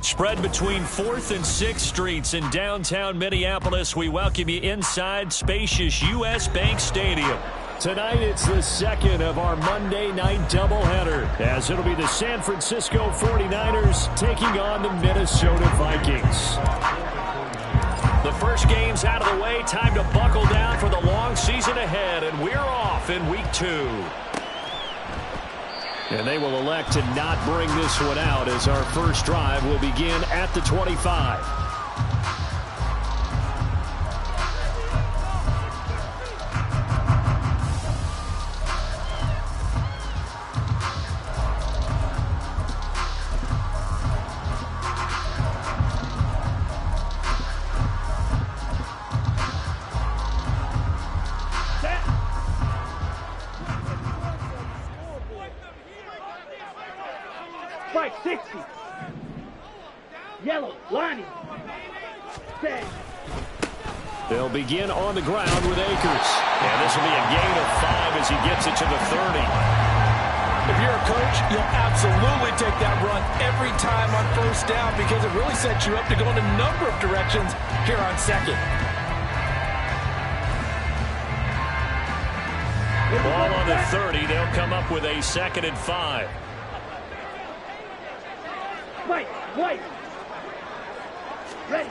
Spread between 4th and 6th Streets in downtown Minneapolis. We welcome you inside spacious U.S. Bank Stadium. Tonight, it's the second of our Monday night doubleheader, as it'll be the San Francisco 49ers taking on the Minnesota Vikings. The first game's out of the way. Time to buckle down for the long season ahead, and we're off in week 2. And they will elect to not bring this one out, as our first drive will begin at the 25. Right, 60. Yellow, lining. Stay. They'll begin on the ground with Akers. And this will be a gain of 5 as he gets it to the 30. If you're a coach, you'll absolutely take that run every time on first down because it really sets you up to go in a number of directions here on second. Ball on the 30. They'll come up with a 2nd and 5. Wait. Ready.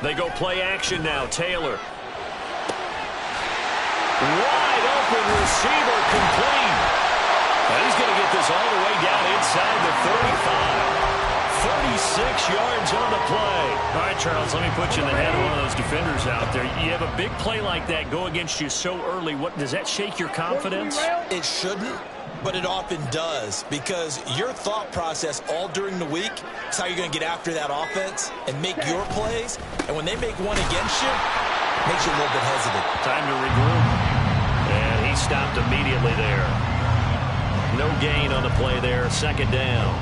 They go play action now. Taylor. Wide open receiver, complete. And he's going to get this all the way down inside the 35. 36 yards on the play. All right, Charles, let me put you in the head of one of those defenders out there. You have a big play like that go against you so early. What does that shake your confidence? It shouldn't, but it often does, because your thought process all during the week is how you're going to get after that offense and make your plays. And when they make one against you, it makes you a little bit hesitant. Time to regroup. And he stopped immediately there. No gain on the play there. 2nd down.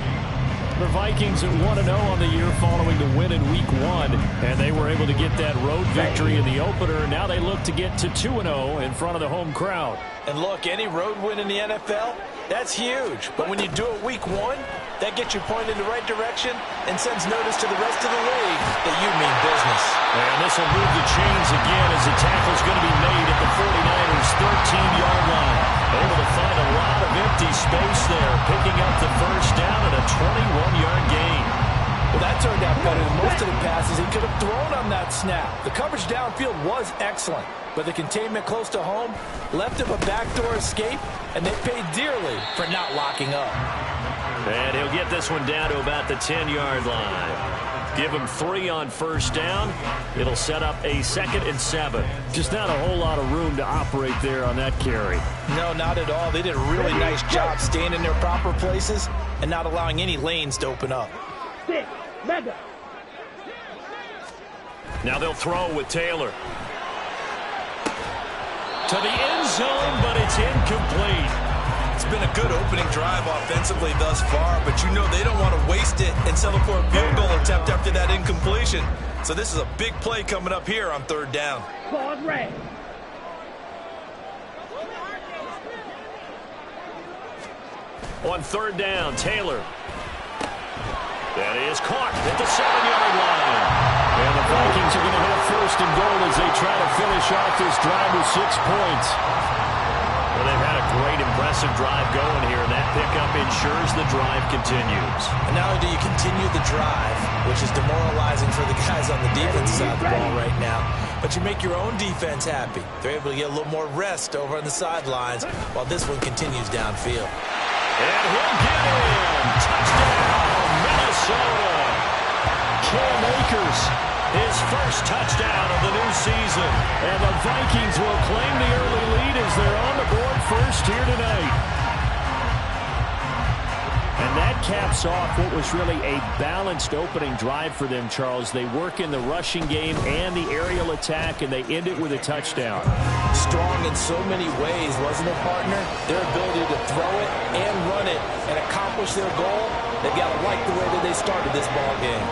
The Vikings at 1-0 on the year following the win in Week 1, and they were able to get that road victory in the opener. Now they look to get to 2-0 in front of the home crowd. And look, any road win in the NFL, that's huge. But when you do it Week 1, that gets you pointed in the right direction and sends notice to the rest of the league that you mean business. And this will move the chains again as the tackle's going to be made at the 49ers' 13-yard line. Able to find a lot of empty space there, picking up the first down and a 21-yard gain. Well, that turned out better than most of the passes he could have thrown on that snap. The coverage downfield was excellent, but the containment close to home left him a backdoor escape, and they paid dearly for not locking up. And he'll get this one down to about the 10-yard line. Give him 3 on first down. It'll set up a 2nd and 7. Just not a whole lot of room to operate there on that carry. No, not at all. They did a really nice job staying in their proper places and not allowing any lanes to open up. Now they'll throw with Taylor. To the end zone, but it's incomplete. It's been a good opening drive offensively thus far, but you know they don't want to waste it and settle for a field goal attempt after that incompletion. So this is a big play coming up here on 3rd down. On 3rd down, Taylor. That is caught at the 7-yard line. And the Vikings are going to have 1st and goal as they try to finish off this drive with 6 points. Well, they've had a great, impressive drive going here, and that pickup ensures the drive continues. And not only do you continue the drive, which is demoralizing for the guys on the defense side of the ball right now, but you make your own defense happy. They're able to get a little more rest over on the sidelines while this one continues downfield. And he'll get in. Touchdown, Minnesota. Cam Akers, his first touchdown of the new season. And the Vikings will claim the early lead as they're on the board first here tonight. And that caps off what was really a balanced opening drive for them, Charles. They work in the rushing game and the aerial attack, and they end it with a touchdown. Strong in so many ways, wasn't it, partner? Their ability to throw it and run it and accomplish their goal, they've got to like the way that they started this ball game.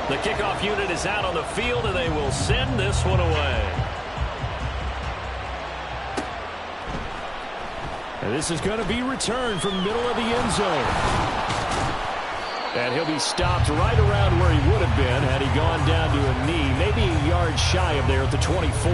The kickoff unit is out on the field, and they will send this one away. And this is going to be returned from the middle of the end zone. And he'll be stopped right around where he would have been had he gone down to a knee, maybe a yard shy of there at the 24.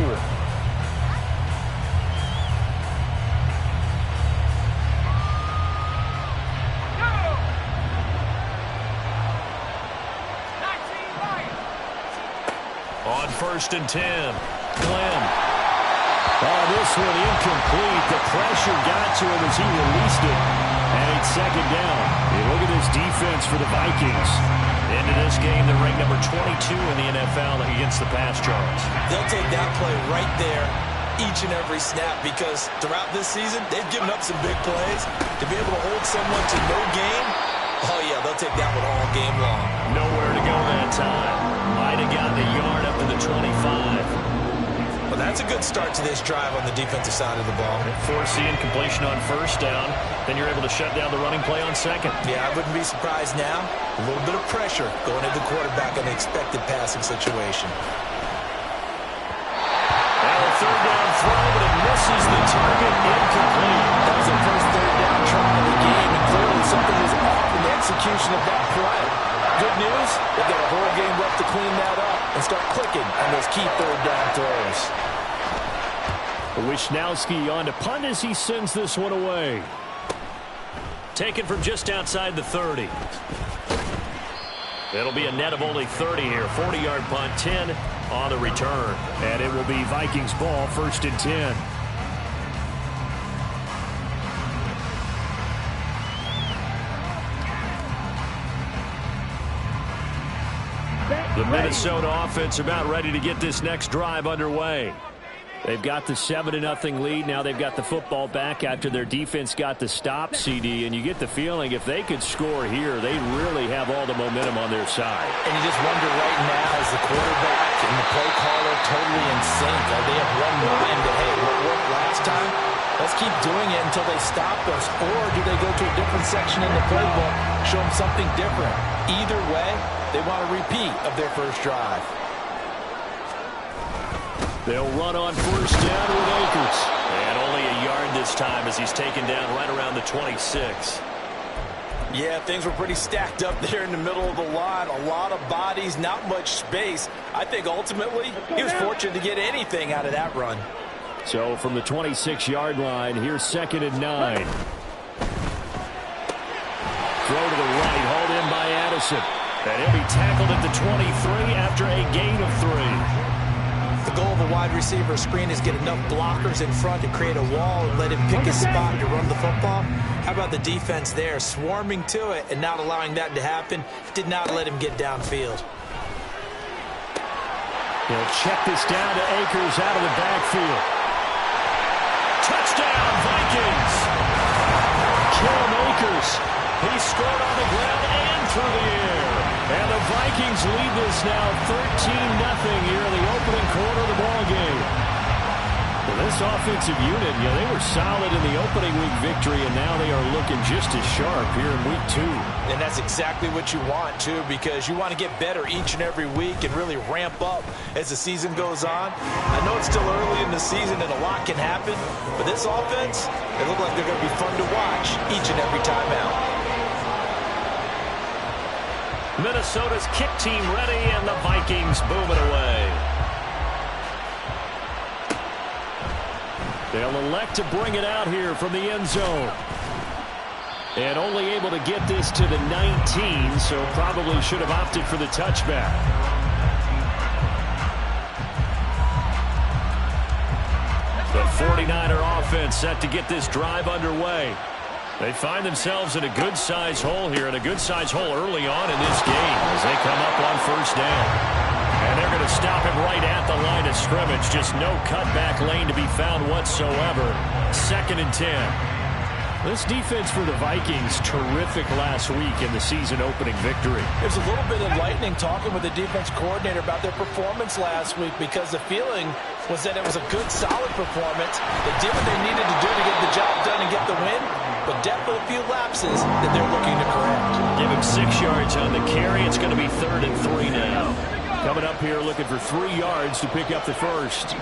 On 1st and 10, Glenn. Oh, this one incomplete. The pressure got to him as he released it. And it's 2nd down. Hey, look at this defense for the Vikings. Into this game, they're ranked number 22 in the NFL against the pass, Charles. They'll take that play right there each and every snap because throughout this season, they've given up some big plays. To be able to hold someone to no gain, oh, yeah, they'll take that one all game long. Nowhere to go that time. Might have gotten a yard up to the 25. Well, that's a good start to this drive on the defensive side of the ball. Force the incompletion on 1st down. Then you're able to shut down the running play on 2nd. Yeah, I wouldn't be surprised now. A little bit of pressure going into the quarterback on the expected passing situation. Now a 3rd down throw, but it misses the target. Incomplete. That was the first 3rd down try of the game, and clearly something was off in the execution of that play. Good news, they've got a whole game left to clean that up and start clicking on those key 3rd down throws. Wishnowski on to punt as he sends this one away. Taken from just outside the 30. It'll be a net of only 30 here. 40-yard punt, 10 on the return. And it will be Vikings ball, 1st and 10. The Minnesota offense about ready to get this next drive underway. They've got the 7-0 lead. Now they've got the football back after their defense got the stop, CD. And you get the feeling if they could score here, they really have all the momentum on their side. And you just wonder right now, is the quarterback and the play caller totally in sync? Are they have one mind that, hey, what worked last time? Let's keep doing it until they stop us. Or do they go to a different section in the playbook, show them something different? Either way, they want a repeat of their first drive. They'll run on 1st down with Akers. And only a yard this time as he's taken down right around the 26. Yeah, things were pretty stacked up there in the middle of the line. A lot of bodies, not much space. I think ultimately he was fortunate to get anything out of that run. So from the 26-yard line, here's 2nd and 9. Throw to the right, hauled in by Addison. And he'll be tackled at the 23 after a gain of 3. The goal of a wide receiver screen is get enough blockers in front to create a wall and let him pick his spot to run the football. How about the defense there, swarming to it and not allowing that to happen? Did not let him get downfield. He'll check this down to Akers out of the backfield. Touchdown, Vikings! Cam Akers. He scored on the ground and through the air. And the Vikings lead this now 13-0 here in the opening quarter of the ballgame. Well, this offensive unit, they were solid in the opening week victory, and now they are looking just as sharp here in week 2. And that's exactly what you want, too, because you want to get better each and every week and really ramp up as the season goes on. I know it's still early in the season and a lot can happen, but this offense, they look like they're going to be fun to watch each and every time out. Minnesota's kick team ready, and the Vikings boom it away. They'll elect to bring it out here from the end zone. And only able to get this to the 19, so probably should have opted for the touchback. The 49er offense set to get this drive underway. They find themselves in a good-sized hole here, and a good-sized hole early on in this game as they come up on 1st down. And they're going to stop him right at the line of scrimmage. Just no cutback lane to be found whatsoever. 2nd and 10. This defense for the Vikings, terrific last week in the season-opening victory. There's a little bit enlightening talking with the defense coordinator about their performance last week, because the feeling was that it was a good, solid performance. They did what they needed to do to get the job done and get the win, but depth couple of few lapses that they're looking to correct. Give him 6 yards on the carry. It's going to be 3rd and 3 now. Coming up here looking for 3 yards to pick up the first.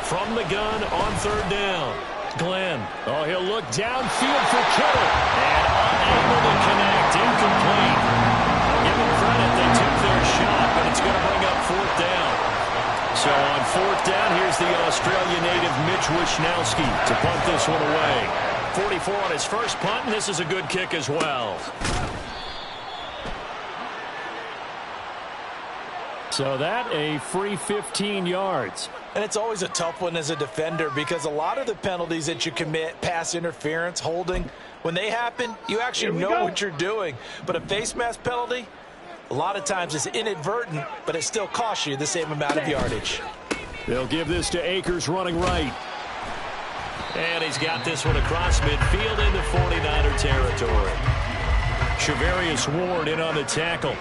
From the gun on 3rd down. Glenn. Oh, he'll look downfield for Kittle. And unable to connect. Incomplete. I'll give them credit. They took their shot, but it's going to bring up 4th down. So on 4th down, here's the Australian native Mitch Wishnowsky to punt this one away. 44 on his first punt, and this is a good kick as well. So that a free 15 yards. And it's always a tough one as a defender because a lot of the penalties that you commit, pass interference, holding, when they happen, you actually know what you're doing. But a face mask penalty, a lot of times it's inadvertent, but it still costs you the same amount of yardage. They'll give this to Akers running right. And he's got this one across midfield into 49er territory. Shavarius Ward in on the tackle.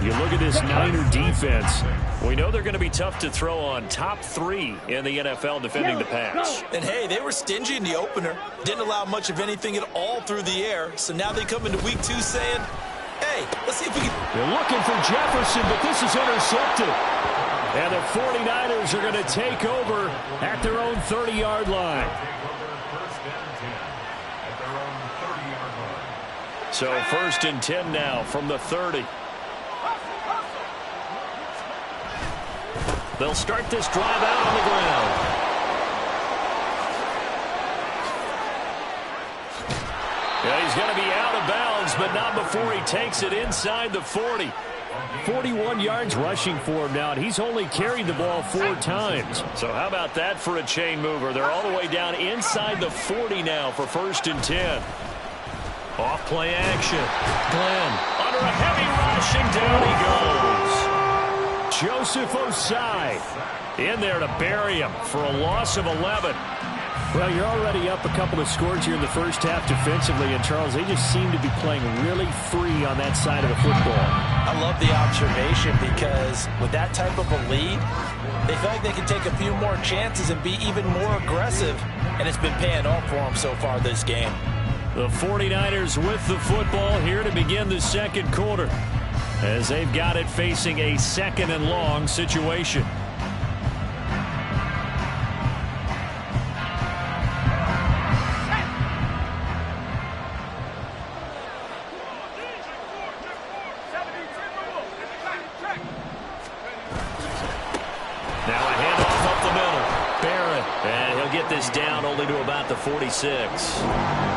You look at this Niner defense. We know they're going to be tough to throw on. Top 3 in the NFL defending the pass. And, hey, they were stingy in the opener. Didn't allow much of anything at all through the air. So now they come into week 2 saying, hey, let's see if we can. They're looking for Jefferson, but this is intercepted. And the 49ers are going to take over at their own 30-yard line. So 1st and 10 now from the 30. They'll start this drive out on the ground. Yeah, he's going to be out of bounds, but not before he takes it inside the 40. 41 yards rushing for him now, and he's only carried the ball 4 times. So how about that for a chain mover? They're all the way down inside the 40 now for 1st and 10. Off play action. Glenn under a heavy rush, and down he goes. Joseph Osai in there to bury him for a loss of 11. Well, you're already up a couple of scores here in the first half defensively, and Charles, they just seem to be playing really free on that side of the football. I love the observation because with that type of a lead, they feel like they can take a few more chances and be even more aggressive, and it's been paying off for them so far this game. The 49ers with the football here to begin the second quarter as they've got it facing a 2nd and long situation. Now a handoff up the middle. Barrett, and he'll get this down only to about the 46.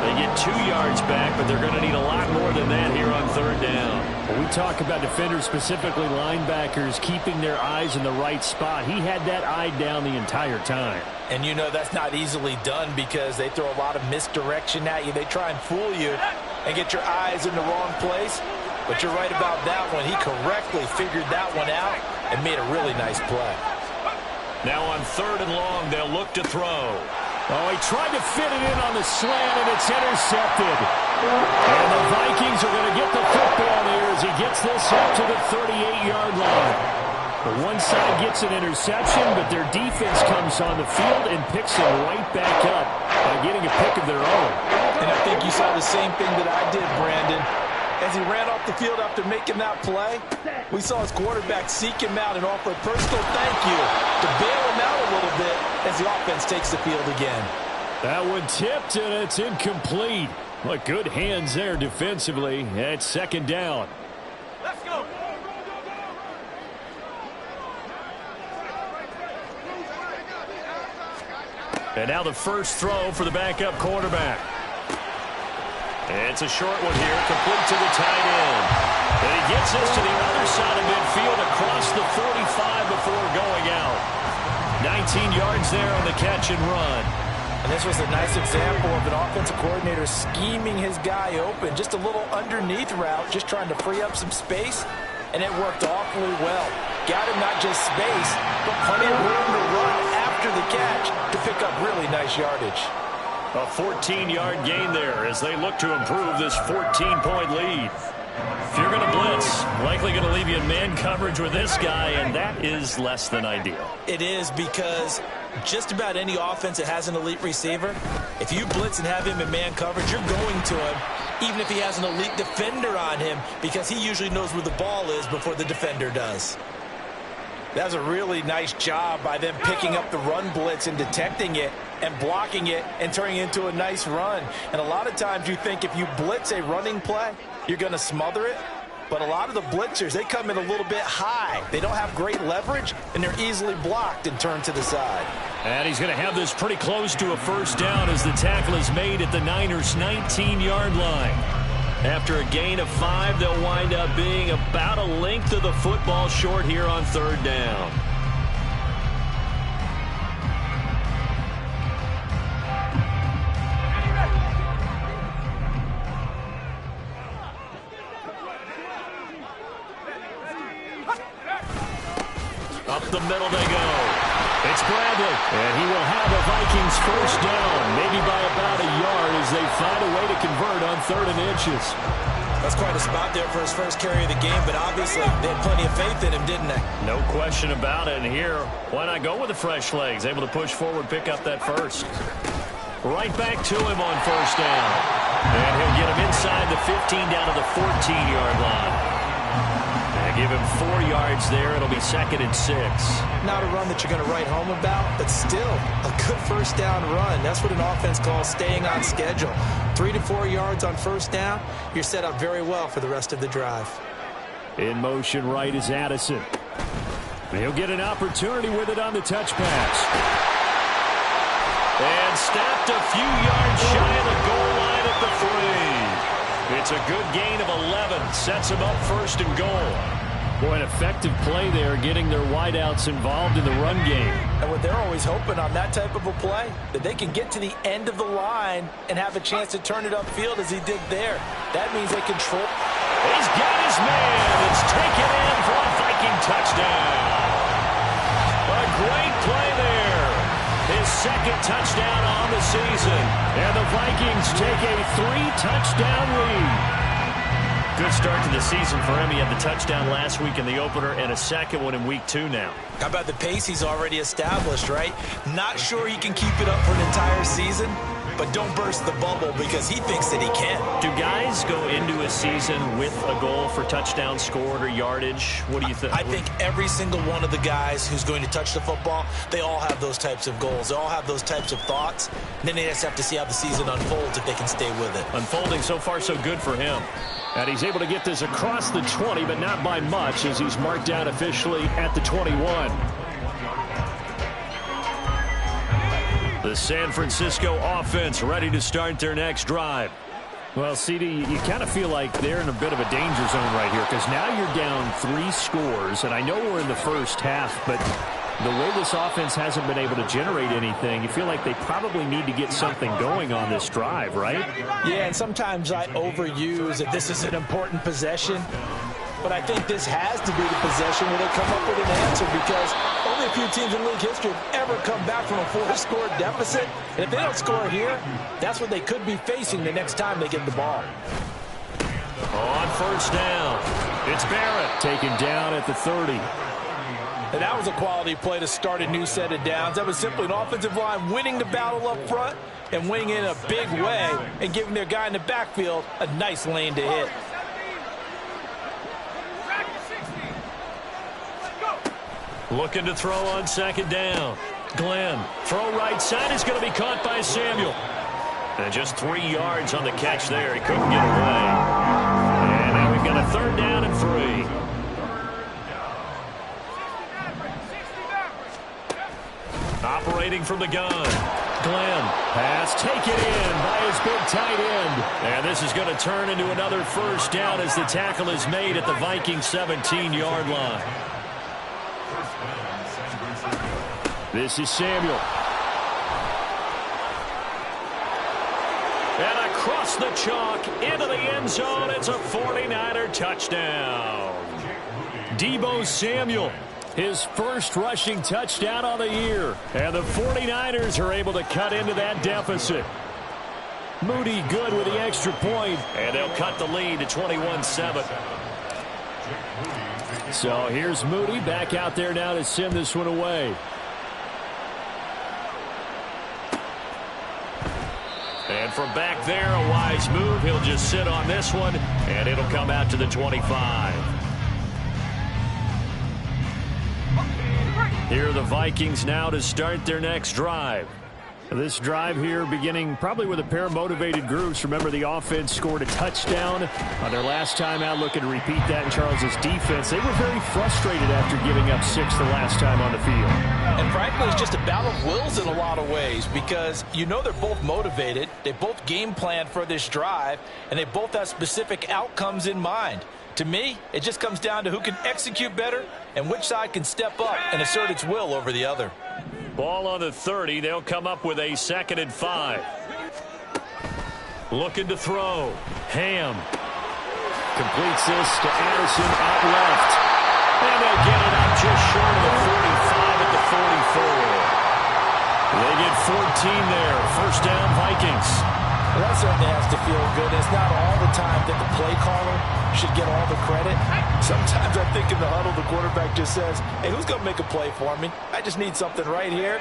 They get 2 yards back, but they're going to need a lot more than that here on 3rd down. When we talk about defenders, specifically linebackers, keeping their eyes in the right spot, he had that eye down the entire time. And you know that's not easily done because they throw a lot of misdirection at you. They try and fool you and get your eyes in the wrong place. But you're right about that one. He correctly figured that one out and made a really nice play. Now on 3rd and long, they'll look to throw. Oh, he tried to fit it in on the slant, and it's intercepted. And the Vikings are going to get the football here as he gets this up to the 38-yard line. The one side gets an interception, but their defense comes on the field and picks them right back up by getting a pick of their own. And I think you saw the same thing that I did, Brandon. As he ran off the field after making that play, we saw his quarterback seek him out and offer a personal thank you to bail him out a little bit as the offense takes the field again. That one tipped, and it's incomplete. Well, good hands there defensively. It's 2nd down. Let's go. And now the first throw for the backup quarterback. It's a short one here, complete to the tight end. And he gets this to the other side of midfield across the 45 before going out. 19 yards there on the catch and run. And this was a nice example of an offensive coordinator scheming his guy open. Just a little underneath route, just trying to free up some space. And it worked awfully well. Got him not just space, but plenty of room to run after the catch to pick up really nice yardage. A 14-yard gain there as they look to improve this 14-point lead. If you're going to blitz, likely going to leave you in man coverage with this guy, and that is less than ideal. It is, because just about any offense that has an elite receiver, if you blitz and have him in man coverage, you're going to him, even if he has an elite defender on him, because he usually knows where the ball is before the defender does. That was a really nice job by them picking up the run blitz and detecting it and blocking it and turning it into a nice run. And a lot of times you think if you blitz a running play, you're going to smother it. But a lot of the blitzers, they come in a little bit high. They don't have great leverage, and they're easily blocked and turned to the side. And he's going to have this pretty close to a first down as the tackle is made at the Niners' 19-yard line. After a gain of 5, they'll wind up being about a length of the football short here on third down. Up the middle they go. It's Bradley, and he will have a Vikings first down, maybe by about a yard as they find a way to convert on 3rd and inches. That's quite a spot there for his first carry of the game, but obviously they had plenty of faith in him, didn't they? No question about it. And here, why not go with the fresh legs? Able to push forward, pick up that first. Right back to him on first down. And he'll get him inside the 15 down to the 14-yard line. Give him 4 yards there. It'll be 2nd and 6. Not a run that you're going to write home about, but still a good first down run. That's what an offense calls staying on schedule. 3 to 4 yards on first down. You're set up very well for the rest of the drive. In motion right is Addison. He'll get an opportunity with it on the touch pass. And snapped a few yards shy of the goal line at the 3. It's a good gain of 11. Sets him up 1st and goal. Boy, an effective play there, getting their wideouts involved in the run game. And what they're always hoping on that type of a play, that they can get to the end of the line and have a chance to turn it upfield as he did there. That means they control. He's got his man. It's taken in for a Viking touchdown. A great play there. His 2nd touchdown on the season. And the Vikings take a 3-touchdown lead. Good start to the season for him. He had the touchdown last week in the opener and a 2nd one in week 2 now. How about the pace he's already established, right? Not sure he can keep it up for an entire season, but don't burst the bubble because he thinks that he can. Do guys go into a season with a goal for touchdown scored or yardage? What do you think? I think every single one of the guys who's going to touch the football, they all have those types of goals. They all have those types of thoughts. And then they just have to see how the season unfolds if they can stay with it. Unfolding so far so good for him. And he's able to get this across the 20, but not by much as he's marked down officially at the 21. The San Francisco offense ready to start their next drive. Well, CD, you kind of feel like they're in a bit of a danger zone right here because now you're down 3 scores, and I know we're in the first half, but the way this offense hasn't been able to generate anything, you feel like they probably need to get something going on this drive, right? Yeah, and sometimes I overuse that this is an important possession, but I think this has to be the possession where they come up with an answer because only a few teams in league history have ever come back from a 4-score deficit, and if they don't score here, that's what they could be facing the next time they get the ball. On first down, it's Barrett taken down at the 30. And that was a quality play to start a new set of downs. That was simply an offensive line winning the battle up front and winning in a big way and giving their guy in the backfield a nice lane to hit. Looking to throw on 2nd down. Glenn, throw right side is going to be caught by Samuel. And just 3 yards on the catch there. He couldn't get away. And now we've got a 3rd down and 3. Operating from the gun. Glenn, pass taken in by his big tight end. And this is going to turn into another first down as the tackle is made at the Vikings 17-yard line. This is Samuel. And across the chalk into the end zone. It's a 49er touchdown. Deebo Samuel. His first rushing touchdown on the year. And the 49ers are able to cut into that deficit. Moody good with the extra point, and they'll cut the lead to 21-7. So here's Moody back out there now to send this one away. And from back there, a wise move. He'll just sit on this one, and it'll come out to the 25. Here are the Vikings now to start their next drive. This drive here beginning probably with a pair of motivated groups. Remember, the offense scored a touchdown on their last time out, looking to repeat that in Charles's defense. They were very frustrated after giving up 6 the last time on the field. And frankly, it's just a battle of wills in a lot of ways because you know they're both motivated. They both game plan for this drive, and they both have specific outcomes in mind. To me, it just comes down to who can execute better and which side can step up and assert its will over the other. Ball on the 30. They'll come up with a 2nd and 5. Looking to throw. Ham completes this to Addison out left. And they'll get it up just short of the 45 at the 44. They get 14 there. First down, Vikings. Well, that certainly has to feel good. It's not all the time that the play caller should get all the credit. Sometimes I think in the huddle, the quarterback just says, hey, who's going to make a play for me? I just need something right here.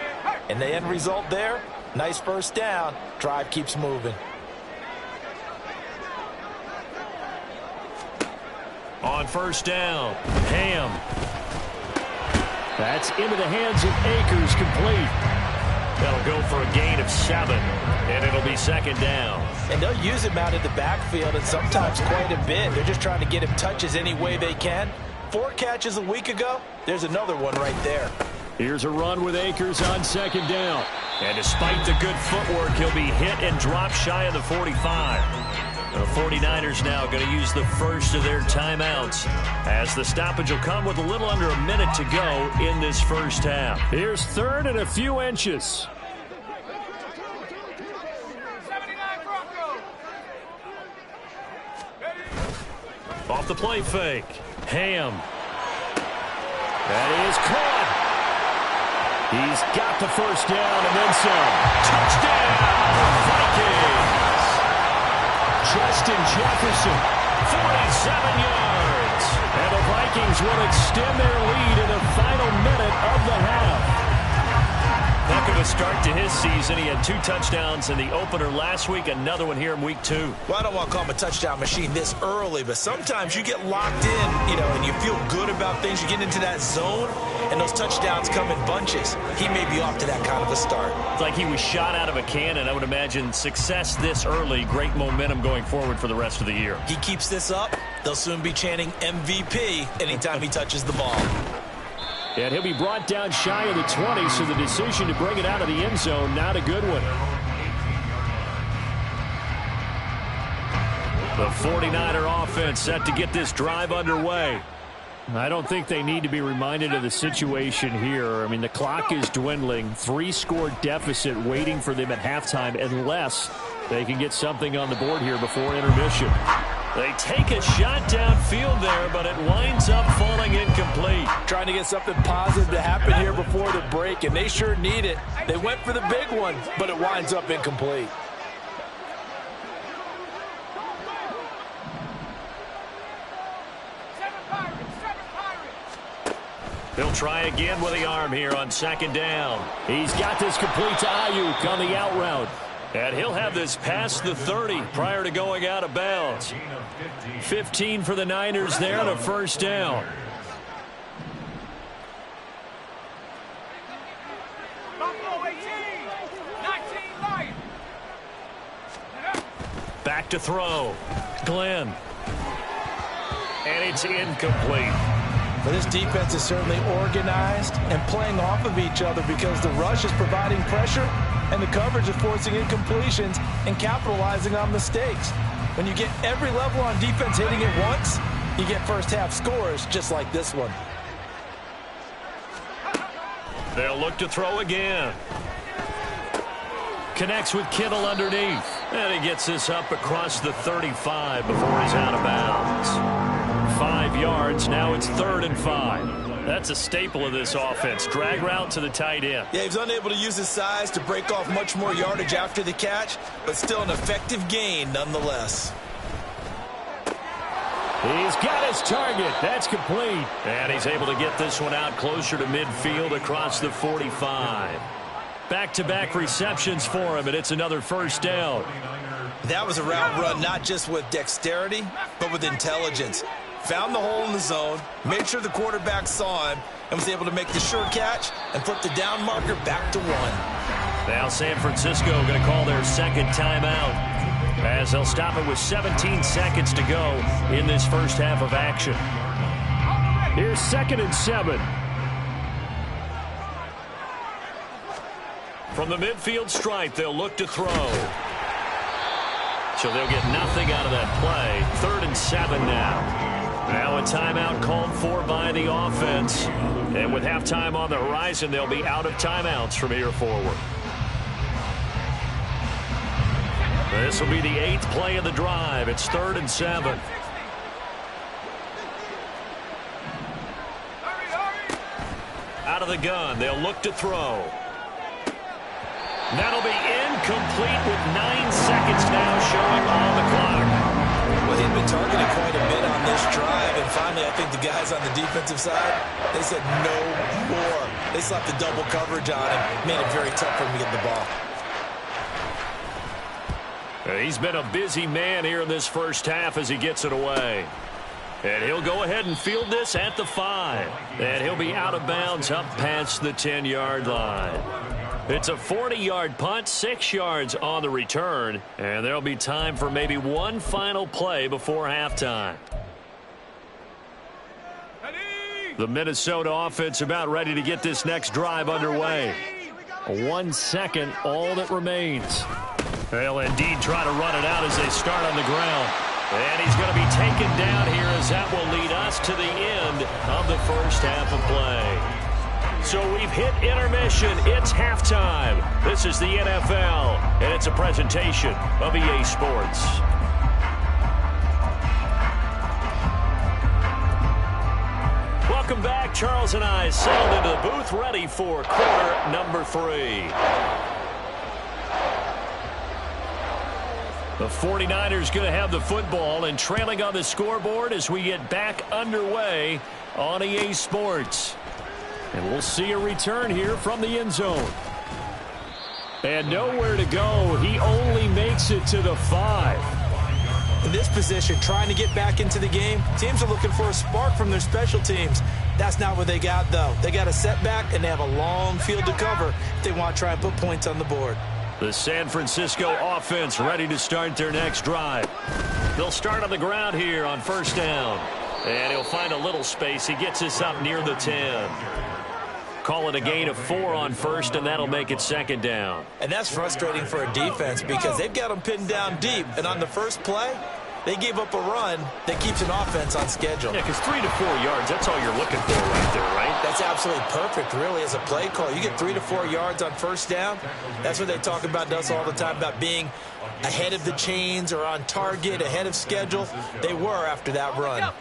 And the end result there, nice first down. Drive keeps moving. On first down, Ham. That's into the hands of Akers, complete. That'll go for a gain of 7, and it'll be 2nd down. And they'll use him out in the backfield, and sometimes quite a bit. They're just trying to get him touches any way they can. 4 catches a week ago. There's another one right there. Here's a run with Akers on 2nd down. And despite the good footwork, he'll be hit and dropped shy of the 45. The 49ers now going to use the first of their timeouts as the stoppage will come with a little under a minute to go in this first half. Here's 3rd and a few inches. Off the play fake. Ham. That is caught. He's got the first down and then some. Touchdown, Vikings. Justin Jefferson, 47 yards. And the Vikings will extend their lead in the final minute of the half. Heck of a start to his season. He had 2 touchdowns in the opener last week, another one here in week 2. Well, I don't want to call him a touchdown machine this early, but sometimes you get locked in, and you feel good about things. You get into that zone, and those touchdowns come in bunches. He may be off to that kind of a start. It's like he was shot out of a cannon. I would imagine success this early, great momentum going forward for the rest of the year. He keeps this up, they'll soon be chanting MVP anytime he touches the ball. And he'll be brought down shy of the 20, so the decision to bring it out of the end zone, not a good one. The 49er offense set to get this drive underway. I don't think they need to be reminded of the situation here. I mean, the clock is dwindling. 3-score deficit waiting for them at halftime unless they can get something on the board here before intermission. They take a shot downfield there, but it winds up falling incomplete. Trying to get something positive to happen here before the break, and they sure need it. They went for the big one, but it winds up incomplete. He'll try again with the arm here on 2nd down. He's got this complete to Ayuk on the out route. And he'll have this past the 30 prior to going out of bounds. 15 for the Niners there and a first down. Back to throw. Glenn. And it's incomplete. But this defense is certainly organized and playing off of each other because the rush is providing pressure and the coverage is forcing incompletions and capitalizing on mistakes. When you get every level on defense hitting it once, you get first half scores just like this one. They'll look to throw again. Connects with Kittle underneath. And he gets this up across the 35 before he's out of bounds. 5 yards. Now it's 3rd and 5. That's a staple of this offense. Drag route to the tight end. Yeah, he's unable to use his size to break off much more yardage after the catch, but still an effective gain nonetheless. He's got his target. That's complete. And he's able to get this one out closer to midfield across the 45. Back-to-back receptions for him, and it's another first down. That was a route run not just with dexterity, but with intelligence. Found the hole in the zone, made sure the quarterback saw him, and was able to make the sure catch and flip the down marker back to 1. Now San Francisco going to call their second timeout, as they'll stop it with 17 seconds to go in this first half of action. Here's 2nd and 7. From the midfield stripe, they'll look to throw. So they'll get nothing out of that play. 3rd and 7 now. Now a timeout called for by the offense. And with halftime on the horizon, they'll be out of timeouts from here forward. This will be the 8th play of the drive. It's 3rd and 7. Out of the gun, they'll look to throw. That'll be incomplete with 9 seconds now showing on the clock. Well, they've been targeted quite a bit on this drive, and finally I think the guys on the defensive side, they said no more. They slapped the double coverage on him, made it very tough for him to get the ball. He's been a busy man here in this first half as he gets it away. And he'll go ahead and field this at the 5. And he'll be out of bounds up past the 10-yard line. It's a 40-yard punt, 6 yards on the return. And there'll be time for maybe one final play before halftime. The Minnesota offense about ready to get this next drive underway. 1 second, all that remains. They'll indeed try to run it out as they start on the ground. And he's going to be taken down here as that will lead us to the end of the first half of play. So we've hit intermission. It's halftime. This is the NFL, and it's a presentation of EA Sports. Welcome back. Charles and I settled into the booth ready for quarter number 3. The 49ers going to have the football and trailing on the scoreboard as we get back underway on EA Sports. And we'll see a return here from the end zone. And nowhere to go. He only makes it to the 5. In this position, trying to get back into the game, teams are looking for a spark from their special teams. That's not what they got, though. They got a setback, and they have a long field to cover if they want to try and put points on the board. The San Francisco offense ready to start their next drive. They'll start on the ground here on first down. And he'll find a little space. He gets us up near the 10. Call it a gain of 4 on first, and that'll make it 2nd down. And that's frustrating for a defense because they've got them pinned down deep. And on the first play, they gave up a run that keeps an offense on schedule. Yeah, because 3 to 4 yards, that's all you're looking for right there, right? That's absolutely perfect, really, as a play call. You get 3 to 4 yards on first down. That's what they talk about us all the time, about being ahead of the chains or on target, ahead of schedule. They were after that run.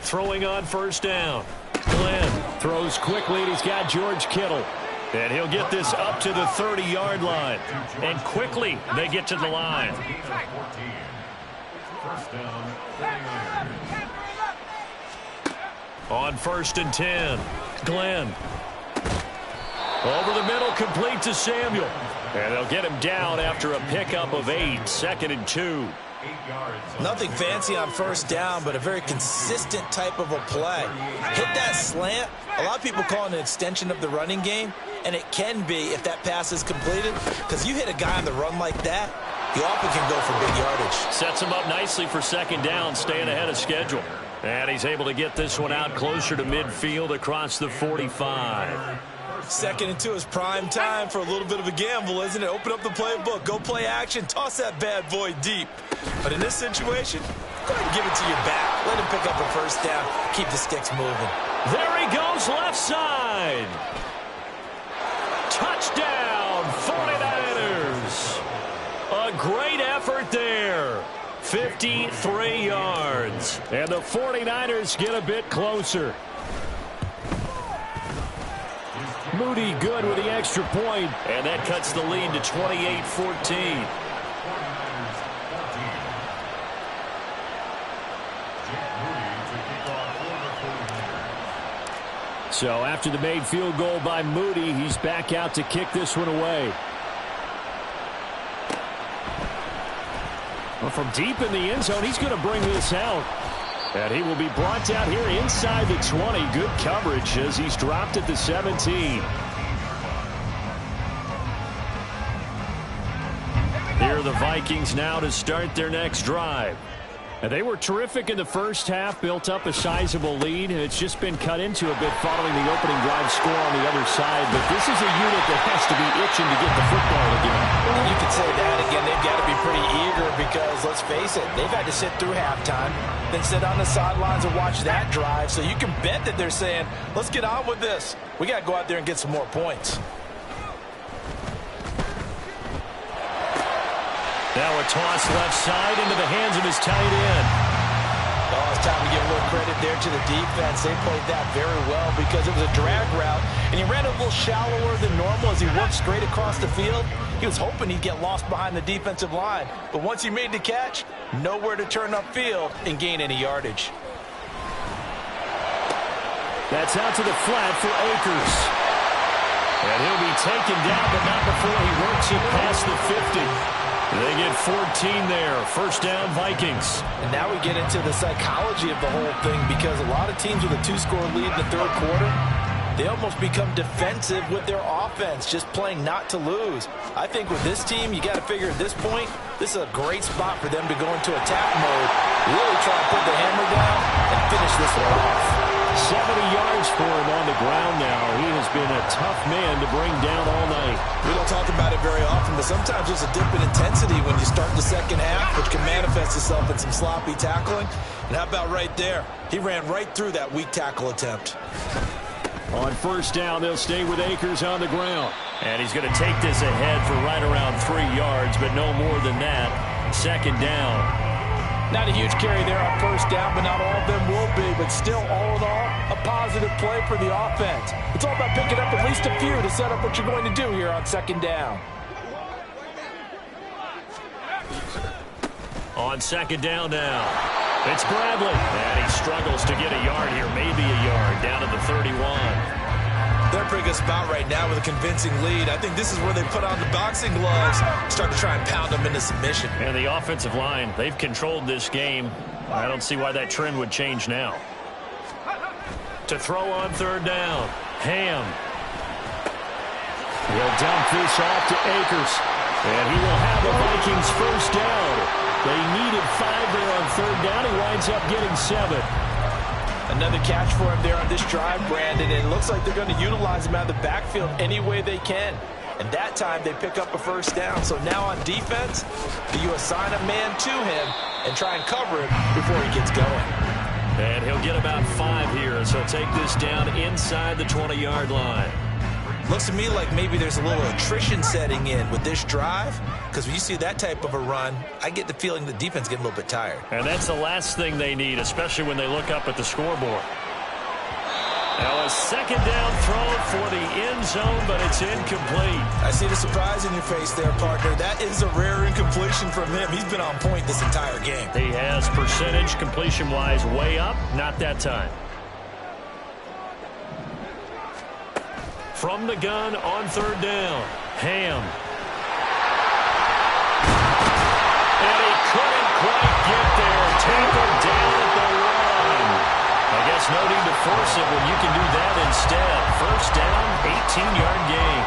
Throwing on first down. Glenn throws quickly, and he's got George Kittle. And he'll get this up to the 30-yard line. And quickly, they get to the line. On 1st and 10, Glenn. Over the middle, complete to Samuel. And they'll get him down after a pickup of 8, 2nd and 2. Nothing fancy on first down, but a very consistent type of a play. Hit that slant. A lot of people call it an extension of the running game, and it can be if that pass is completed, because you hit a guy on the run like that, you often can go for big yardage. Sets him up nicely for 2nd down, staying ahead of schedule. And he's able to get this one out closer to midfield across the 45. 2nd and 2 is prime time for a little bit of a gamble, isn't it? Open up the playbook, go play action, toss that bad boy deep. But in this situation, go ahead and give it to your back. Let him pick up a first down, keep the sticks moving. There he goes, left side. Touchdown, 49ers. A great effort there. 53 yards. And the 49ers get a bit closer. Moody good with the extra point, and that cuts the lead to 28-14. So after the made field goal by Moody, he's back out to kick this one away. Well, from deep in the end zone, he's going to bring this out. And he will be brought down here inside the 20. Good coverage as he's dropped at the 17. Here are the Vikings now to start their next drive. And they were terrific in the first half, built up a sizable lead, and it's just been cut into a bit following the opening drive score on the other side. But this is a unit that has to be itching to get the football again. You could say that again. They've got to be pretty eager because, let's face it, they've had to sit through halftime, then sit on the sidelines and watch that drive. So you can bet that they're saying, let's get on with this. We got to go out there and get some more points. Now a toss left side into the hands of his tight end. Oh, it's time to give a little credit there to the defense. They played that very well because it was a drag route, and he ran a little shallower than normal as he worked straight across the field. He was hoping he'd get lost behind the defensive line, but once he made the catch, nowhere to turn upfield and gain any yardage. That's out to the flat for Akers. And he'll be taken down, but not before he works it past the 50. They get 14 there. First down, Vikings. And now we get into the psychology of the whole thing because a lot of teams with a 2-score lead in the third quarter, they almost become defensive with their offense, just playing not to lose. I think with this team, you got to figure at this point, this is a great spot for them to go into attack mode, really try to put the hammer down and finish this one off. 70 yards for him on the ground now. He has been a tough man to bring down all night. We don't talk about it very often, but sometimes there's a dip in intensity when you start the second half, which can manifest itself in some sloppy tackling. And how about right there? He ran right through that weak tackle attempt. On first down, they'll stay with Akers on the ground. And he's going to take this ahead for right around 3 yards, but no more than that. Second down. Not a huge carry there on first down, but not all of them will be. But still, all in all, a positive play for the offense. It's all about picking up at least a few to set up what you're going to do here on second down. On second down now, it's Bradley. And he struggles to get a yard here, maybe a yard, down at the 31. They're in a pretty good spot right now with a convincing lead. I think this is where they put on the boxing gloves, start to try and pound them into submission. And the offensive line, they've controlled this game. I don't see why that trend would change now. To throw on third down, Ham. He'll dump this off to Akers. And he will have the Vikings first down. They needed 5 there on third down. He winds up getting 7. Another catch for him there on this drive, Brandon. And it looks like they're going to utilize him out of the backfield any way they can. And that time they pick up a first down. So now on defense, do you assign a man to him and try and cover him before he gets going? And he'll get about 5 here as he'll take this down inside the 20-yard line. Looks to me like maybe there's a little attrition setting in with this drive, because when you see that type of a run, I get the feeling the defense getting a little bit tired. And that's the last thing they need, especially when they look up at the scoreboard. Now a second down throw for the end zone, but it's incomplete. I see the surprise in your face there, partner. That is a rare incompletion from him. He's been on point this entire game. He has percentage completion-wise way up, not that time. From the gun on third down, Ham. And he couldn't quite get there. Tackled down at the line. I guess no need to force it when you can do that instead. First down, 18-yard gain.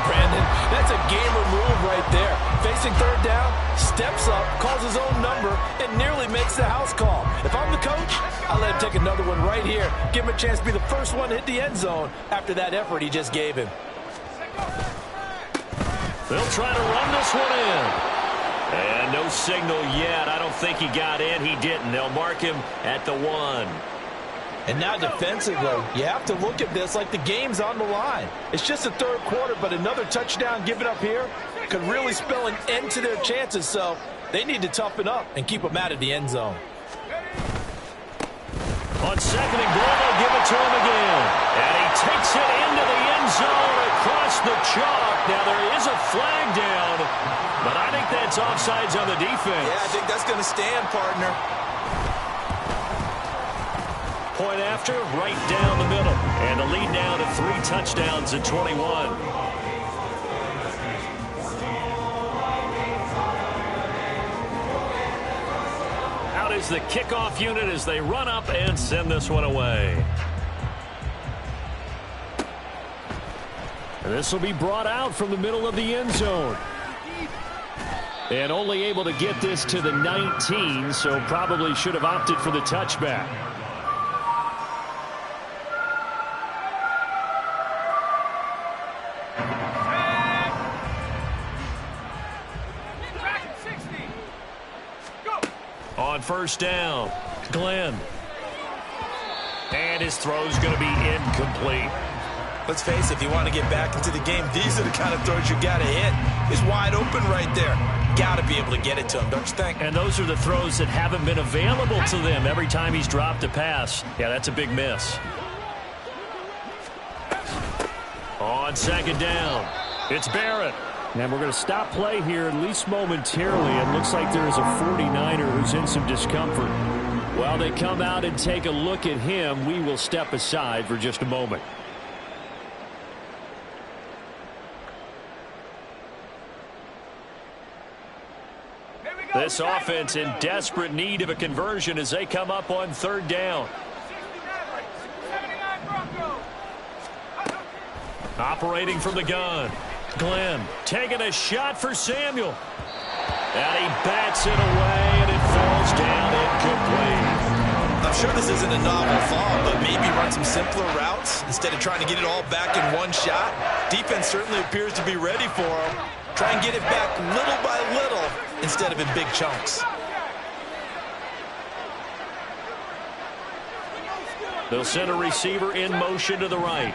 Brandon, that's a gamer move right there. Facing third down, steps up, calls his own number, and nearly makes the house call. If I'm the coach, I'll let him take another one right here. Give him a chance to be the first one to hit the end zone after that effort he just gave him. They'll try to run this one in. And no signal yet. I don't think he got in. He didn't. They'll mark him at the 1. And now defensively, you have to look at this like the game's on the line. It's just the third quarter, but another touchdown given up here could really spell an end to their chances. So They need to toughen up and keep them out of the end zone. On second and goal, they'll give it to him again. And he takes it into the end zone across the chalk. Now, there is a flag down, but I think that's offsides on the defense. Yeah, I think that's going to stand, partner. Point after, right down the middle. And the lead now to 3 touchdowns at 21. Out is the kickoff unit as they run up and send this one away. And this will be brought out from the middle of the end zone. And only able to get this to the 19, so probably should have opted for the touchback. On first down, Glenn. And his throw's going to be incomplete. Let's face it, if you want to get back into the game, these are the kind of throws you got to hit. He's wide open right there. Got to be able to get it to him, don't you think? And those are the throws that haven't been available to them every time he's dropped a pass. Yeah, that's a big miss. On second down, it's Barrett. And we're going to stop play here, at least momentarily. It looks like there is a 49er who's in some discomfort. While they come out and take a look at him, we will step aside for just a moment. This offense in desperate need of a conversion as they come up on third down. Operating from the gun. Glenn taking a shot for Samuel. And he bats it away, and it falls down incomplete. I'm sure this isn't a novel thought, but maybe run some simpler routes instead of trying to get it all back in one shot. Defense certainly appears to be ready for him. Try and get it back little by little instead of in big chunks. They'll send a receiver in motion to the right.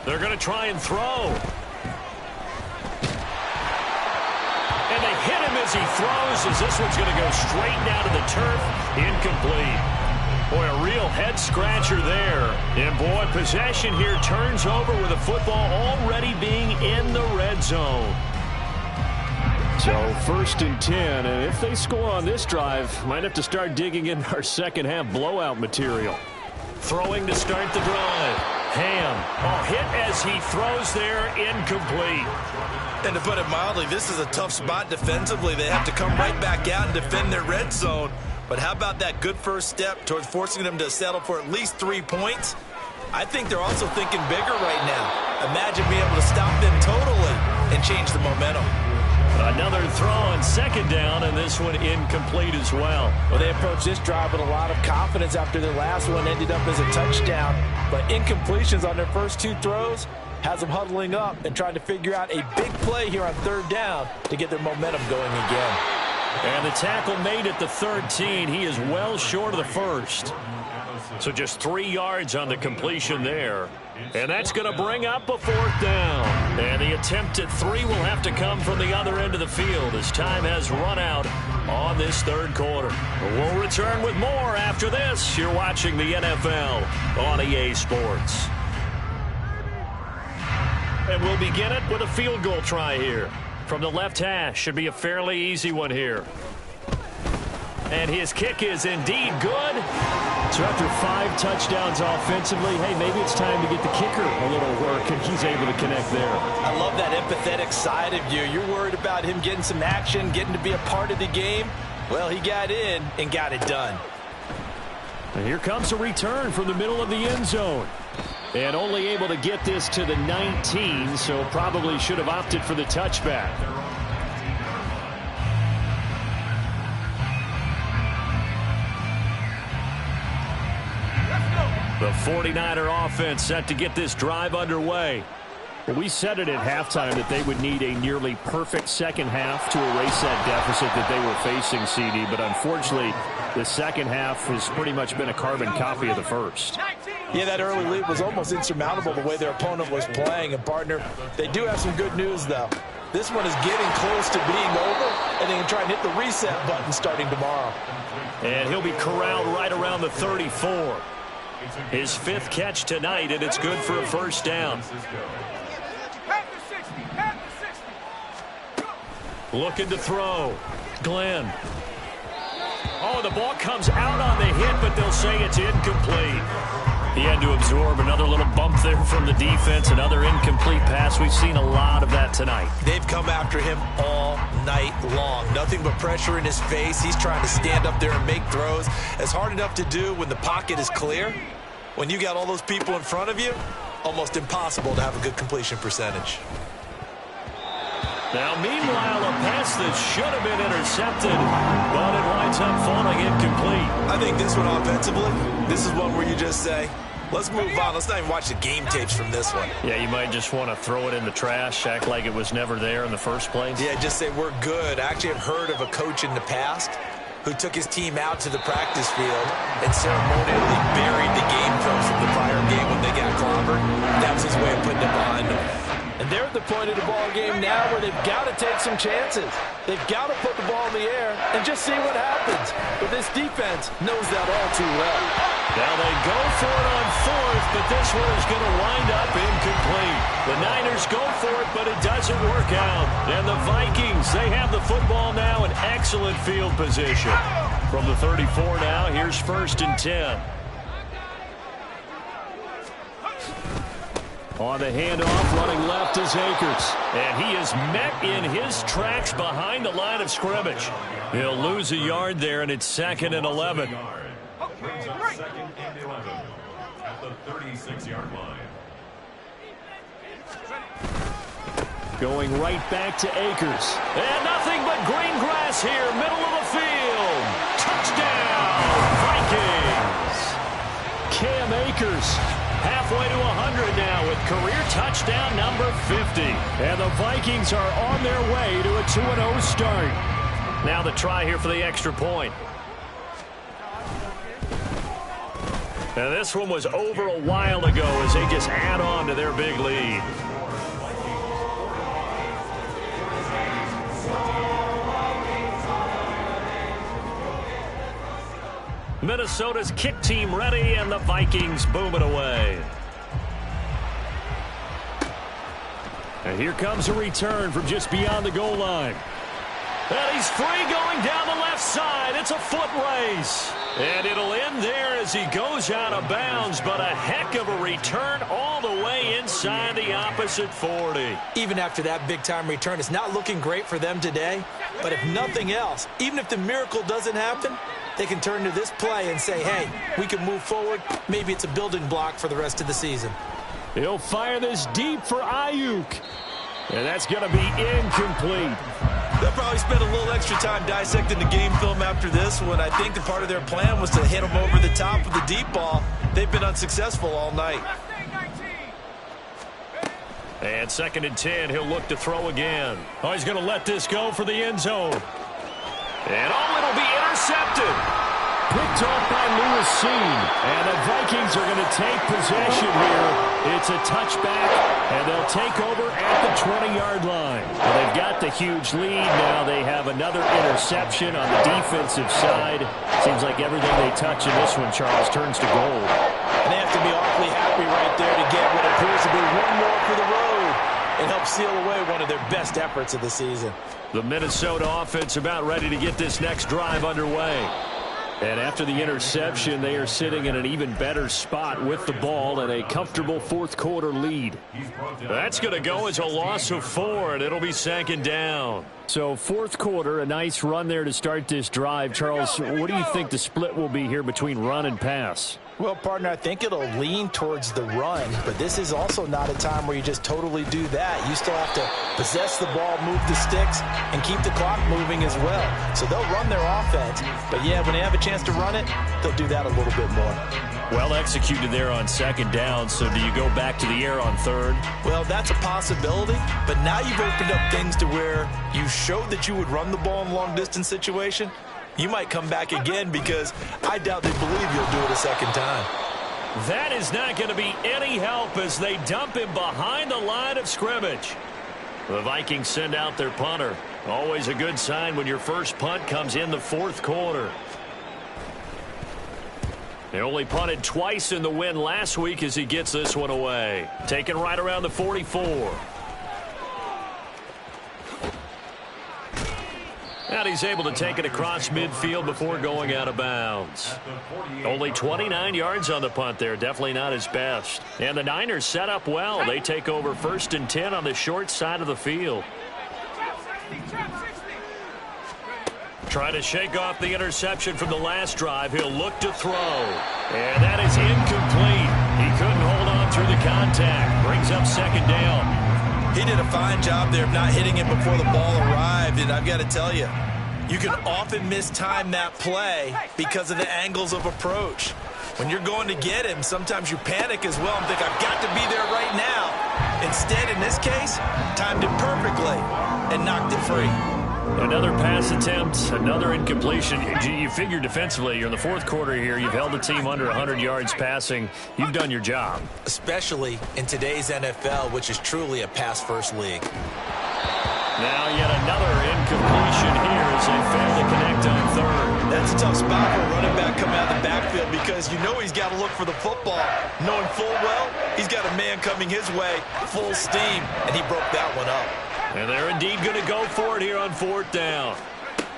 They're going to try and throw. And they hit him as he throws, as this one's going to go straight down to the turf. Incomplete. Boy, a real head-scratcher there. And, boy, possession here turns over with the football already being in the red zone. So, 1st and 10, and if they score on this drive, might have to start digging in our second-half blowout material. Throwing to start the drive. Ham. Oh, hit as he throws there, incomplete. And to put it mildly, this is a tough spot defensively. They have to come right back out and defend their red zone. But how about that good first step towards forcing them to settle for at least 3 points? I think they're also thinking bigger right now. Imagine being able to stop them totally and change the momentum. Another throw on second down, and this one incomplete as well. Well, they approached this drive with a lot of confidence after their last one ended up as a touchdown. But incompletions on their first 2 throws has them huddling up and trying to figure out a big play here on third down to get their momentum going again. And the tackle made at the 13. He is well short of the first. So just 3 yards on the completion there. And that's going to bring up a 4th down. And the attempt at 3 will have to come from the other end of the field as time has run out on this third quarter. We'll return with more after this. You're watching the NFL on EA Sports. And we'll begin it with a field goal try here. From the left hash, should be a fairly easy one here. And his kick is indeed good. So after 5 touchdowns offensively, hey, maybe it's time to get the kicker a little work, and he's able to connect there. I love that empathetic side of you. You're worried about him getting some action, getting to be a part of the game. Well, he got in and got it done. And here comes a return from the middle of the end zone. And only able to get this to the 19, so probably should have opted for the touchback. The 49er offense set to get this drive underway. Well, we said it at halftime that they would need a nearly perfect second half to erase that deficit that they were facing, CD. But unfortunately, the second half has pretty much been a carbon copy of the first. 19. Yeah, that early lead was almost insurmountable the way their opponent was playing. And, partner, they do have some good news, though. This one is getting close to being over, and they can try and hit the reset button starting tomorrow. And he'll be corralled right around the 34. His 5th catch tonight, and it's good for a first down. Looking to throw. Glenn. Oh, the ball comes out on the hit, but they'll say it's incomplete. He had to absorb another little bump there from the defense, another incomplete pass. We've seen a lot of that tonight. They've come after him all night long. Nothing but pressure in his face. He's trying to stand up there and make throws. It's hard enough to do when the pocket is clear. When you got all those people in front of you, almost impossible to have a good completion percentage. Now, meanwhile, a pass that should have been intercepted, but it winds up falling incomplete. I think this one offensively, this is one where you just say, let's move on. Let's not even watch the game tapes from this one. Yeah, you might just want to throw it in the trash, act like it was never there in the first place. Yeah, just say we're good. I actually have heard of a coach in the past who took his team out to the practice field and ceremonially buried the game film from the prior game when they got clobbered. That was his way of putting it behind them. And they're at the point of the ball game now where they've got to take some chances. They've got to put the ball in the air and just see what happens. But this defense knows that all too well. Now they go for it on 4th, but this one is going to wind up incomplete. The Niners go for it, but it doesn't work out. And the Vikings, they have the football now in excellent field position. From the 34 now, here's 1st and 10. On the handoff, running left is Akers. And he is met in his tracks behind the line of scrimmage. He'll lose a yard there, and it's 2nd and 11. Second and 11 at the 36-yard line. Going right back to Akers. And nothing but green grass here, middle of the field. Touchdown, Vikings. Cam Akers halfway to 100 now with career touchdown number 50. And the Vikings are on their way to a 2-0 start. Now the try here for the extra point. And this one was over a while ago as they just add on to their big lead. Minnesota's kick team ready, and the Vikings boom it away. And here comes a return from just beyond the goal line. And he's free going down the left side. It's a foot race. And it'll end there as he goes out of bounds, but a heck of a return all the way inside the opposite 40. Even after that big-time return, it's not looking great for them today. But if nothing else, even if the miracle doesn't happen, they can turn to this play and say, hey, we can move forward. Maybe it's a building block for the rest of the season. He'll fire this deep for Ayuk. And that's going to be incomplete. They'll probably spend a little extra time dissecting the game film after this one. I think that part of their plan was to hit them over the top with the deep ball. They've been unsuccessful all night. And 2nd and 10, he'll look to throw again. Oh, he's going to let this go for the end zone. And it'll be intercepted. Picked off by Lewis Seen. And the Vikings are going to take possession here. It's a touchback, and they'll take over at the 20-yard line. Well, they've got the huge lead. Now they have another interception on the defensive side. Seems like everything they touch in this one, Charles, turns to gold. And they have to be awfully happy right there to get what appears to be one more for the road and help seal away one of their best efforts of the season. The Minnesota offense about ready to get this next drive underway. And after the interception, they are sitting in an even better spot with the ball and a comfortable 4th quarter lead. That's going to go as a loss of 4, and it'll be 2nd down. So 4th quarter, a nice run there to start this drive. Charles, what do you think the split will be here between run and pass? Well, partner, I think it'll lean towards the run, but this is also not a time where you just totally do that. You still have to possess the ball, move the sticks, and keep the clock moving as well. So they'll run their offense, but yeah, when they have a chance to run it, they'll do that a little bit more. Well executed there on 2nd down, so do you go back to the air on 3rd? Well, that's a possibility, but now you've opened up things to where you showed that you would run the ball in a long-distance situation. You might come back again because I doubt they believe you'll do it a 2nd time. That is not going to be any help as they dump him behind the line of scrimmage. The Vikings send out their punter. Always a good sign when your first punt comes in the fourth quarter. They only punted twice in the win last week as he gets this one away. Taken right around the 44. And he's able to take it across midfield before going out of bounds. Only 29 yards on the punt there. Definitely not his best. And the Niners set up well. They take over 1st and 10 on the short side of the field. Trying to shake off the interception from the last drive. He'll look to throw. And that is incomplete. He couldn't hold on through the contact. Brings up 2nd down. He did a fine job there of not hitting him before the ball arrived, and I've got to tell you, you can often mistime that play because of the angles of approach. When you're going to get him, sometimes you panic as well and think, I've got to be there right now. Instead, in this case, timed it perfectly and knocked it free. Another pass attempt, another incompletion. You figure defensively, you're in the fourth quarter here. You've held the team under 100 yards passing. You've done your job. Especially in today's NFL, which is truly a pass-first league. Now yet another incompletion here as they fail to connect on 3rd. That's a tough spot for a running back coming out of the backfield because you know he's got to look for the football. Knowing full well, he's got a man coming his way, full steam, and he broke that one up. And they're indeed going to go for it here on 4th down.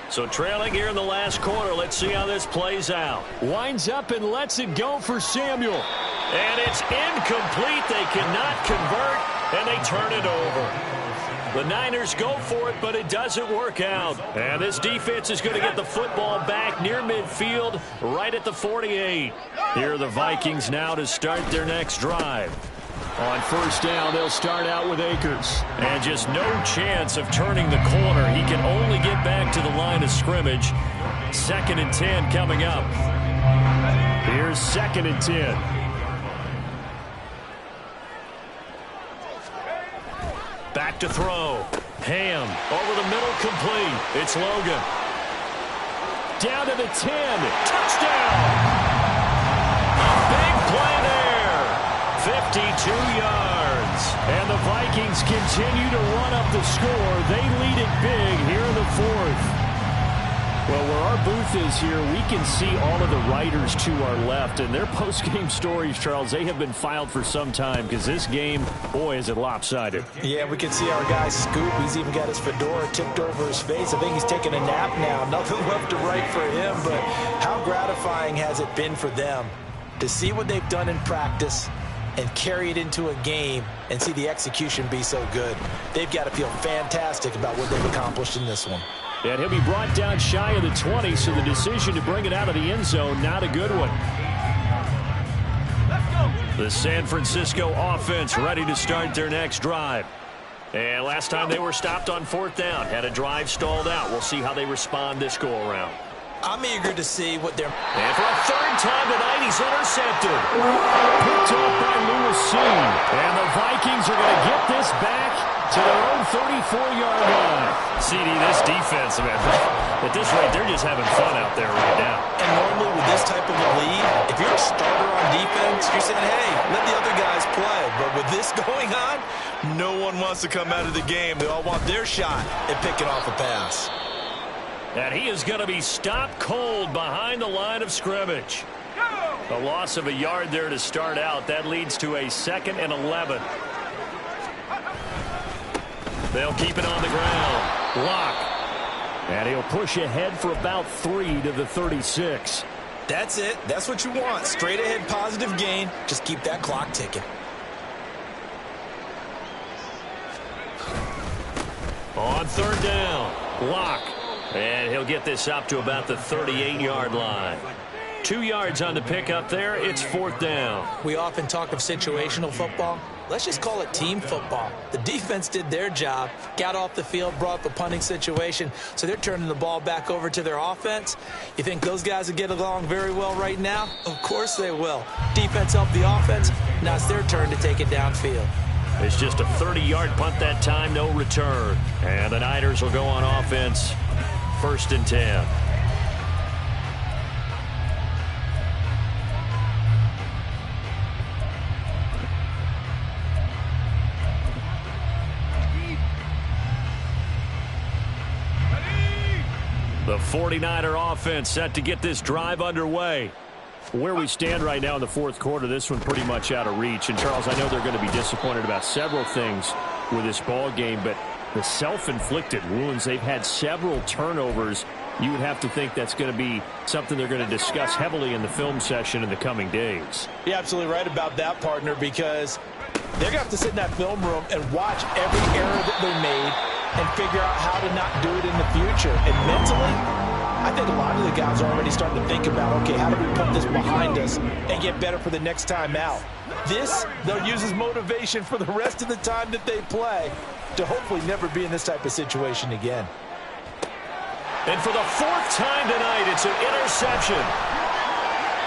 So trailing here in the last quarter. Let's see how this plays out. Winds up and lets it go for Samuel. And it's incomplete. They cannot convert, and they turn it over. The Niners go for it, but it doesn't work out. And this defense is going to get the football back near midfield, right at the 48. Here are the Vikings now to start their next drive. On 1st down, they'll start out with Akers. And just no chance of turning the corner. He can only get back to the line of scrimmage. 2nd and 10 coming up. Here's 2nd and 10. Back to throw. Ham over the middle, complete. It's Logan. Down to the 10. Touchdown! A big play there. 52 yards. And the Vikings continue to run up the score. They lead it big here in the 4th. Well, where our booth is here, we can see all of the writers to our left. And their post-game stories, Charles, they have been filed for some time because this game, boy, is it lopsided. Yeah, we can see our guy Scoop. He's even got his fedora tipped over his face. I think he's taking a nap now. Nothing left to write for him. But how gratifying has it been for them to see what they've done in practice and carry it into a game and see the execution be so good. They've got to feel fantastic about what they've accomplished in this one. And he'll be brought down shy of the 20, so the decision to bring it out of the end zone, not a good one. The San Francisco offense ready to start their next drive. And last time they were stopped on 4th down, had a drive stalled out. We'll see how they respond this go-around. I'm eager to see what they're... And for a 3rd time tonight, he's intercepted. Picked off by Lewis C. And the Vikings are going to get this back to their own 34-yard line. CD, this defense, man, at this rate, they're just having fun out there right now. And normally with this type of a lead, if you're a starter on defense, you're saying, hey, let the other guys play. But with this going on, no one wants to come out of the game. They all want their shot at picking off a pass. And he is going to be stopped cold behind the line of scrimmage. A loss of a yard there to start out. That leads to a 2nd and 11. They'll keep it on the ground. Lock. And he'll push ahead for about 3 to the 36. That's it. That's what you want. Straight ahead positive gain. Just keep that clock ticking. On 3rd down. Lock. And he'll get this up to about the 38-yard line. 2 yards on the pickup there. It's 4th down. We often talk of situational football. Let's just call it team football. The defense did their job, got off the field, brought the punting situation, so they're turning the ball back over to their offense. You think those guys will get along very well right now? Of course they will. Defense helped the offense. Now it's their turn to take it downfield. It's just a 30-yard punt that time, no return. And the Niners will go on offense. 1st and 10. 49er offense set to get this drive underway. Where we stand right now in the fourth quarter, this one pretty much out of reach. And, Charles, I know they're going to be disappointed about several things with this ball game, but the self-inflicted wounds, they've had several turnovers. You would have to think that's going to be something they're going to discuss heavily in the film session in the coming days. You're absolutely right about that, partner, because they're going to have to sit in that film room and watch every error that they made and figure out how to not do it in the future. And mentally, I think a lot of the guys are already starting to think about, okay, how do we put this behind us and get better for the next time out? This, they'll use as motivation for the rest of the time that they play to hopefully never be in this type of situation again. And for the fourth time tonight, it's an interception.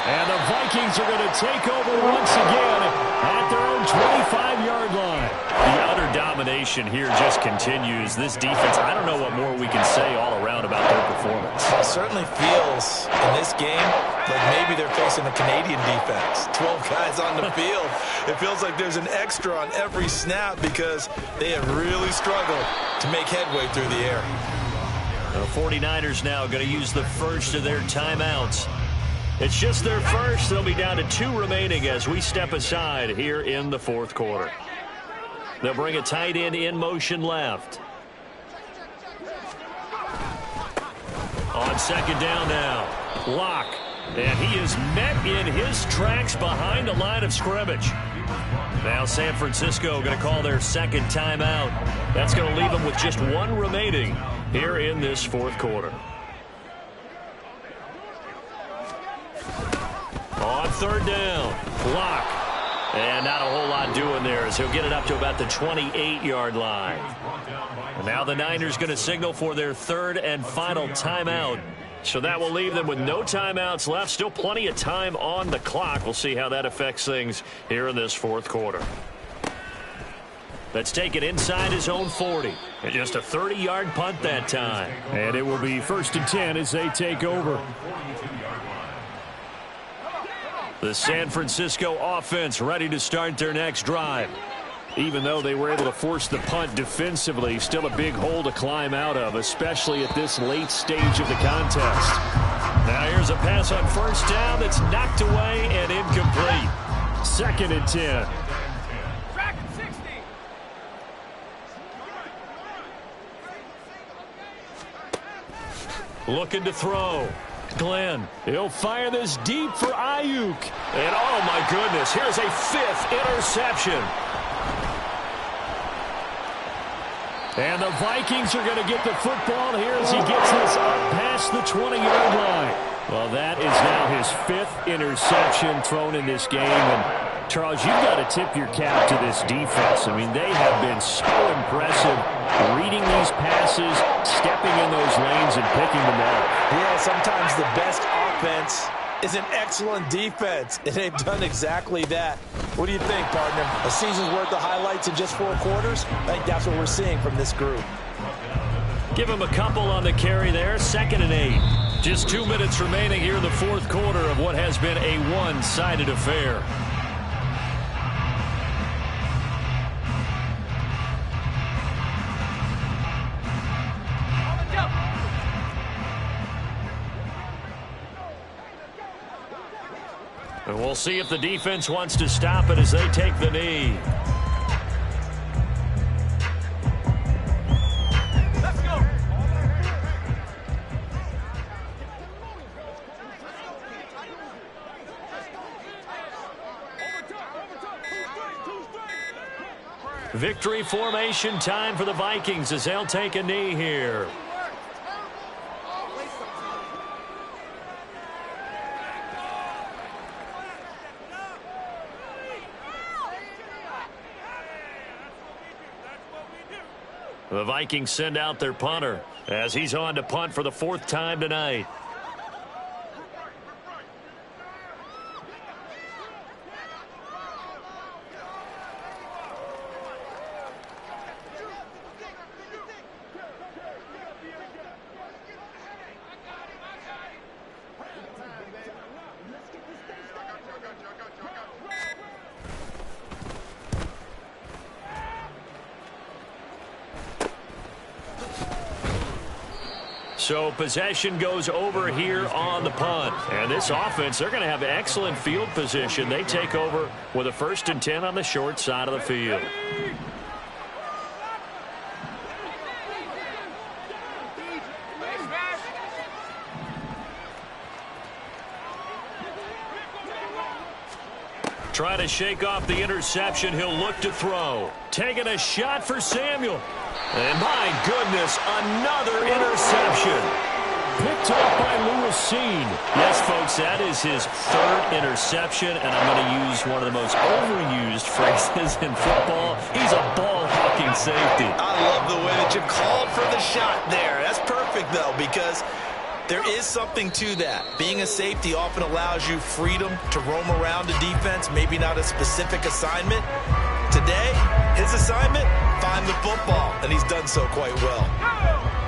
And the Vikings are going to take over once again at their own 25-yard line. The utter domination here just continues. This defense, I don't know what more we can say all around about their performance. It certainly feels in this game like maybe they're facing a Canadian defense. 12 guys on the field. It feels like there's an extra on every snap because they have really struggled to make headway through the air. The 49ers now going to use the first of their timeouts. It's just their first. They'll be down to 2 remaining as we step aside here in the fourth quarter. They'll bring a tight end in motion left. On second down now. Lock. And he is met in his tracks behind the line of scrimmage. Now San Francisco going to call their second timeout. That's going to leave them with just 1 remaining here in this fourth quarter. On third down, Lock. And not a whole lot doing there as he'll get it up to about the 28-yard line. And now the Niners going to signal for their third and final timeout. So that will leave them with no timeouts left. Still plenty of time on the clock. We'll see how that affects things here in this fourth quarter. Let's take it inside his own 40. And just a 30-yard punt that time. And it will be 1st and 10 as they take over. The San Francisco offense ready to start their next drive. Even though they were able to force the punt defensively, still a big hole to climb out of, especially at this late stage of the contest. Now here's a pass on first down that's knocked away and incomplete. 2nd and 10. Looking to throw. Glenn, he'll fire this deep for Ayuk. And oh my goodness, here's a 5th interception. And the Vikings are going to get the football here as he gets this up past the 20-yard line. Well, that is now his 5th interception thrown in this game. And Charles, you've got to tip your cap to this defense. I mean, they have been so impressive reading these passes, stepping in those lanes, and picking them off. Yeah, sometimes the best offense is an excellent defense, and they've done exactly that. What do you think, partner? A season's worth of highlights in just 4 quarters? I think that's what we're seeing from this group. Give him a couple on the carry there. 2nd and 8. Just 2 minutes remaining here in the fourth quarter of what has been a one-sided affair. And we'll see if the defense wants to stop it as they take the knee. Let's go. Victory formation time for the Vikings as they'll take a knee here. The Vikings send out their punter as he's on to punt for the 4th time tonight. So possession goes over here on the punt. And this offense, they're going to have excellent field position. They take over with a 1st and 10 on the short side of the field. Trying to shake off the interception. He'll look to throw. Taking a shot for Samuel. And my goodness, another interception. Picked off by Lewisine. Yes, folks, that is his 3rd interception, and I'm going to use one of the most overused phrases in football. He's a ball-hawking safety. I love the way that you called for the shot there. That's perfect, though, because there is something to that. Being a safety often allows you freedom to roam around a defense, maybe not a specific assignment. Today, his assignment, find the football, and he's done so quite well.